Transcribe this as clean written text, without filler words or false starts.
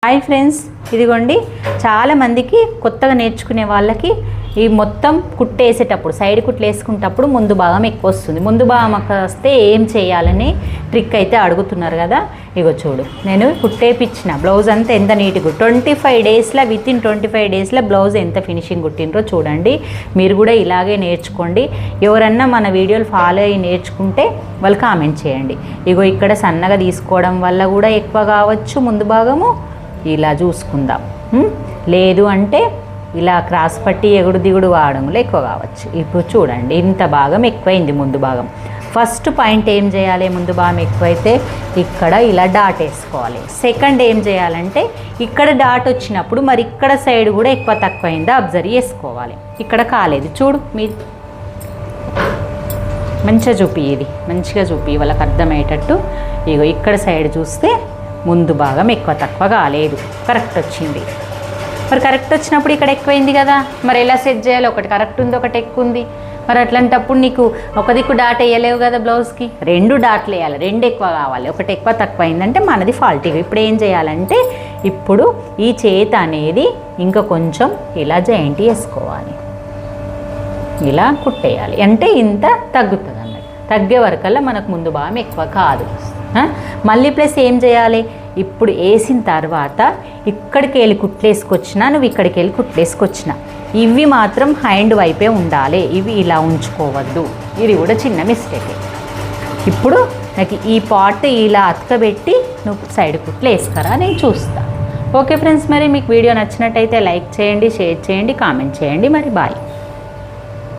Hi friends, ఇదిగోండి చాలా మందికి కొత్తగా నేర్చుకునే వాళ్ళకి ఈ మొత్తం కుట్టేసేటప్పుడు సైడ్ కుట్లు వేసుకునేటప్పుడు ముందు భాగం ఎక్కువ వస్తుంది. ముందు భాగం వస్తే ఏం చేయాలని ట్రిక్ అయితే అడుగుతున్నారు కదా. ఇగో చూడు, నేను కుట్టేపించిన బ్లౌజ్ అంతా ఎంత నీట్గా 25 డేస్లో వితిన్ 25 డేస్లో బ్లౌజ్ ఎంత ఫినిషింగ్ కుట్టినరో చూడండి. మీరు కూడా ఇలాగే నేర్చుకోండి. ఎవరన్నా మన వీడియోలు ఫాలో అయ్యి నేర్చుకుంటే వాళ్ళు కామెంట్ చేయండి. ఇగో ఇక్కడ సన్నగా తీసుకోవడం వల్ల కూడా ఎక్కువ కావచ్చు ముందు భాగము. ఇలా చూసుకుందాం. లేదు అంటే ఇలా క్రాస్ పట్టి ఎగుడు దిగుడు వాడడంలో ఎక్కువ కావచ్చు. ఇప్పుడు చూడండి, ఇంత భాగం ఎక్కువైంది ముందు భాగం. ఫస్ట్ పాయింట్ ఏం చేయాలి, ముందు భాగం ఎక్కువైతే ఇక్కడ ఇలా డాట్ వేసుకోవాలి. సెకండ్ ఏం చేయాలంటే ఇక్కడ డాట్ వచ్చినప్పుడు మరి ఇక్కడ సైడ్ కూడా ఎక్కువ తక్కువైందో అబ్జర్వ్ చేసుకోవాలి. ఇక్కడ కాలేదు చూడు, మీ మంచిగా చూపి, ఇది మంచిగా చూపి వాళ్ళకి అర్థమయ్యేటట్టు. ఇగో ఇక్కడ సైడ్ చూస్తే ముందు భాగం ఎక్కువ తక్కువ కాలేదు, కరెక్ట్ వచ్చింది. మరి కరెక్ట్ వచ్చినప్పుడు ఇక్కడ ఎక్కువైంది కదా, మరి ఎలా సెట్ చేయాలి? ఒకటి కరెక్ట్ ఉంది, ఒకటి ఎక్కువ ఉంది. మరి అట్లాంటప్పుడు నీకు ఒక దిక్కు డాట్ వేయలేవు కదా బ్లౌజ్కి, 2 డాట్లు వేయాలి. 2 ఎక్కువ కావాలి, ఒకటి ఎక్కువ తక్కువ అయిందంటే మనది ఫాల్టీగా. ఇప్పుడు ఏం చేయాలంటే ఇప్పుడు ఈ చేతి అనేది ఇంకా కొంచెం ఇలా జాయింట్ వేసుకోవాలి, ఇలా కుట్టేయాలి. అంటే ఇంత తగ్గుతుంది అన్నది. తగ్గే వరకల్లా మనకు ముందు భాగం ఎక్కువ కాదు. మళ్ళీ ప్లస్ ఏం చేయాలి, ఇప్పుడు వేసిన తర్వాత ఇక్కడికి వెళ్ళి కుట్లేసుకొచ్చినా, నువ్వు ఇక్కడికి వెళ్ళి కుట్లేసుకొచ్చినా, ఇవి మాత్రం హ్యాండ్ వైపే ఉండాలి. ఇవి ఇలా ఉంచుకోవద్దు. ఇది కూడా చిన్న మిస్టేక్. ఇప్పుడు నాకు ఈ పార్ట్ ఇలా అతకబెట్టి నువ్వు సైడ్ కుట్లు వేసుకరా, నేను చూస్తాను. ఓకే ఫ్రెండ్స్, మరి మీకు వీడియో నచ్చినట్టయితే లైక్ చేయండి, షేర్ చేయండి, కామెంట్ చేయండి. మరి బాయ్.